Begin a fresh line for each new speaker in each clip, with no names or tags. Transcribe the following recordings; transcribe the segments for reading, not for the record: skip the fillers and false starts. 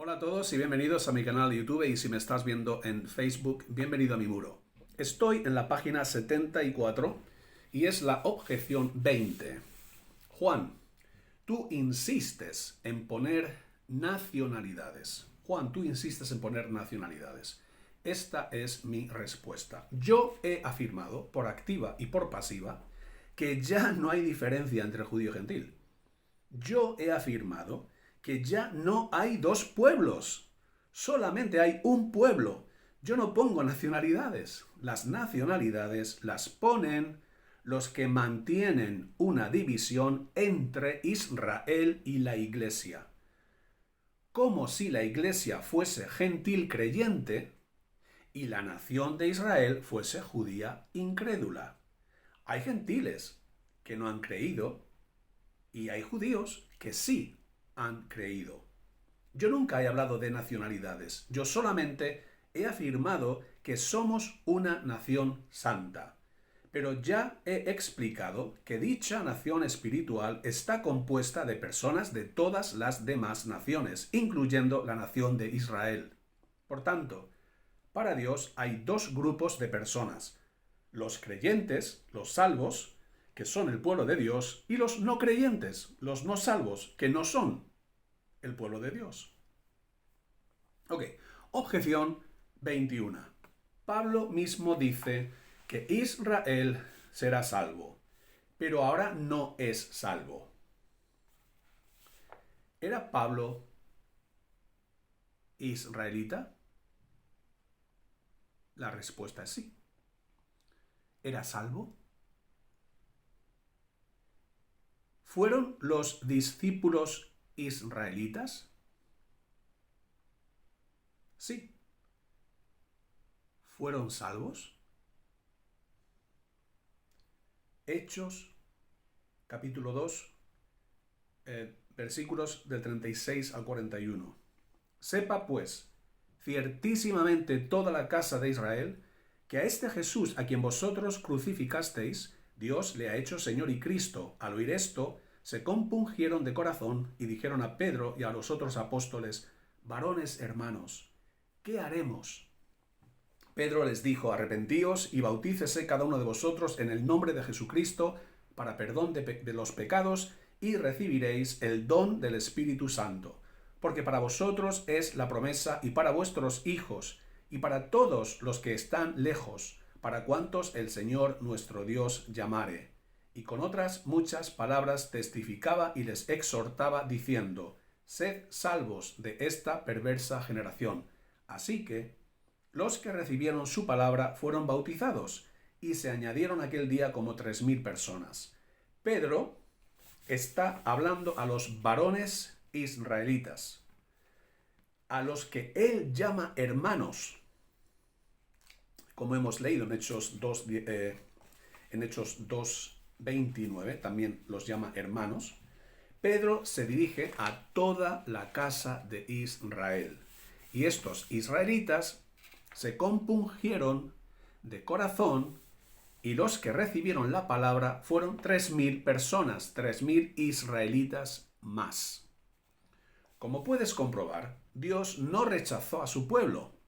Hola a todos y bienvenidos a mi canal de YouTube, y si me estás viendo en Facebook, bienvenido a mi muro. Estoy en la página 74 y es la objeción 20. Juan, tú insistes en poner nacionalidades. Juan, tú insistes en poner nacionalidades. Esta es mi respuesta. Yo he afirmado, por activa y por pasiva, que ya no hay diferencia entre judío y gentil. Yo he afirmado que ya no hay dos pueblos, solamente hay un pueblo. Yo no pongo nacionalidades. Las nacionalidades las ponen los que mantienen una división entre Israel y la Iglesia. Como si la Iglesia fuese gentil creyente y la nación de Israel fuese judía incrédula. Hay gentiles que no han creído y hay judíos que sí han creído. Yo nunca he hablado de nacionalidades. Yo solamente he afirmado que somos una nación santa. Pero ya he explicado que dicha nación espiritual está compuesta de personas de todas las demás naciones, incluyendo la nación de Israel. Por tanto, para Dios hay dos grupos de personas: los creyentes, los salvos, que son el pueblo de Dios, y los no creyentes, los no salvos, que no son el pueblo de Dios. Ok, objeción 21. Pablo mismo dice que Israel será salvo, pero ahora no es salvo. ¿Era Pablo israelita? La respuesta es sí. ¿Era salvo? ¿Fueron los discípulos israelitas? Sí. ¿Fueron salvos? Hechos, capítulo 2, versículos del 36 al 41. Sepa pues, ciertísimamente toda la casa de Israel, que a este Jesús a quien vosotros crucificasteis, Dios le ha hecho Señor y Cristo. Al oír esto, se compungieron de corazón y dijeron a Pedro y a los otros apóstoles: varones hermanos, ¿qué haremos? Pedro les dijo: arrepentíos y bautícese cada uno de vosotros en el nombre de Jesucristo para perdón de los pecados, y recibiréis el don del Espíritu Santo. Porque para vosotros es la promesa, y para vuestros hijos, y para todos los que están lejos, para cuantos el Señor nuestro Dios llamare. Y con otras muchas palabras testificaba y les exhortaba, diciendo: sed salvos de esta perversa generación. Así que los que recibieron su palabra fueron bautizados, y se añadieron aquel día como 3.000 personas. Pedro está hablando a los varones israelitas, a los que él llama hermanos, como hemos leído en Hechos 2:29, también los llama hermanos. Pedro se dirige a toda la casa de Israel, y estos israelitas se compungieron de corazón, y los que recibieron la palabra fueron 3.000 personas, 3.000 israelitas más. Como puedes comprobar, Dios no rechazó a su pueblo.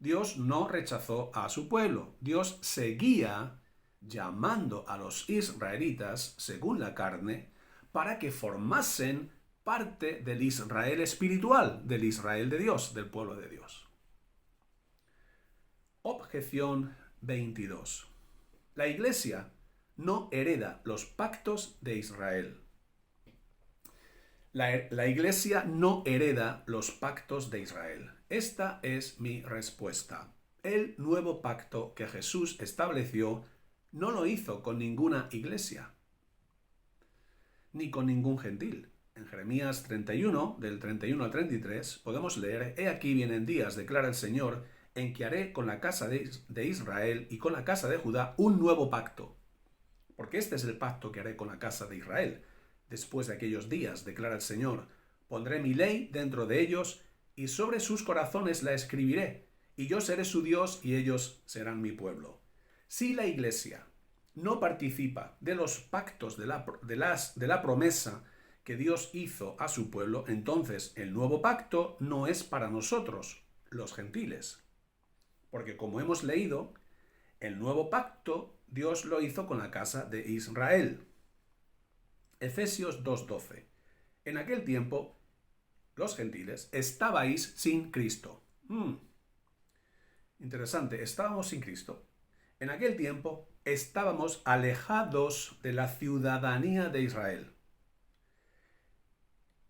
Dios no rechazó a su pueblo. Dios seguía llamando a los israelitas, según la carne, para que formasen parte del Israel espiritual, del Israel de Dios, del pueblo de Dios. Objeción 22. La Iglesia no hereda los pactos de Israel. La Iglesia no hereda los pactos de Israel. Esta es mi respuesta. El nuevo pacto que Jesús estableció no lo hizo con ninguna iglesia, ni con ningún gentil. En Jeremías 31, del 31 al 33, podemos leer: he aquí vienen días, declara el Señor, en que haré con la casa de Israel y con la casa de Judá un nuevo pacto. Porque este es el pacto que haré con la casa de Israel. Después de aquellos días, declara el Señor, pondré mi ley dentro de ellos, y sobre sus corazones la escribiré, y yo seré su Dios, y ellos serán mi pueblo. Si la Iglesia no participa de los pactos de la promesa que Dios hizo a su pueblo, entonces el nuevo pacto no es para nosotros, los gentiles. Porque como hemos leído, el nuevo pacto Dios lo hizo con la casa de Israel. Efesios 2:12. En aquel tiempo, los gentiles estabais sin Cristo. Interesante, estábamos sin Cristo. En aquel tiempo estábamos alejados de la ciudadanía de Israel.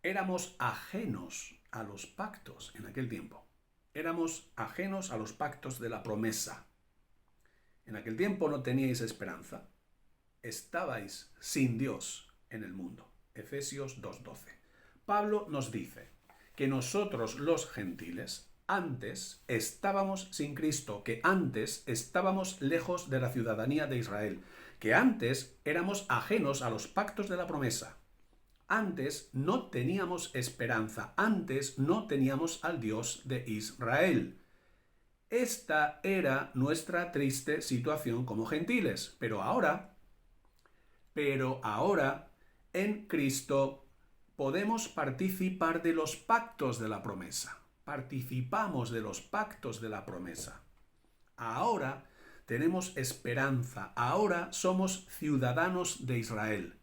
Éramos ajenos a los pactos en aquel tiempo. Éramos ajenos a los pactos de la promesa. En aquel tiempo no teníais esperanza. Estabais sin Dios en el mundo. Efesios 2:12. Pablo nos dice que nosotros los gentiles antes estábamos sin Cristo, que antes estábamos lejos de la ciudadanía de Israel, que antes éramos ajenos a los pactos de la promesa. Antes no teníamos esperanza, antes no teníamos al Dios de Israel. Esta era nuestra triste situación como gentiles, pero ahora, en Cristo podemos participar de los pactos de la promesa. Participamos de los pactos de la promesa. Ahora tenemos esperanza, ahora somos ciudadanos de Israel,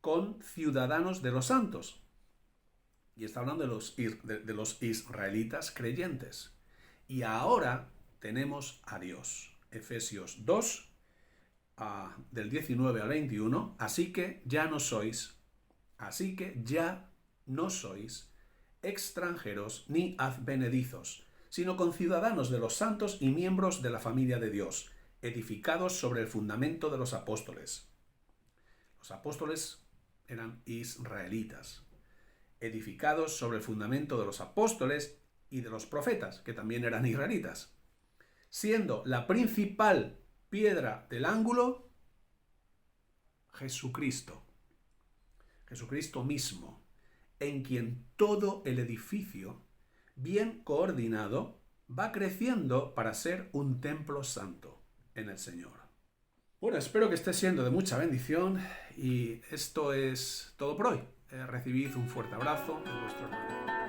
con ciudadanos de los santos. Y está hablando de los israelitas creyentes. Y ahora tenemos a Dios. Efesios 2, del 19 al 21. Así que ya no sois extranjeros ni advenedizos, sino conciudadanos de los santos y miembros de la familia de Dios, edificados sobre el fundamento de los apóstoles. Los apóstoles eran israelitas, edificados sobre el fundamento de los apóstoles y de los profetas, que también eran israelitas, siendo la principal piedra del ángulo Jesucristo mismo, en quien todo el edificio, bien coordinado, va creciendo para ser un templo santo en el Señor. Bueno, espero que esté siendo de mucha bendición y esto es todo por hoy. Recibid un fuerte abrazo de vuestro hermano.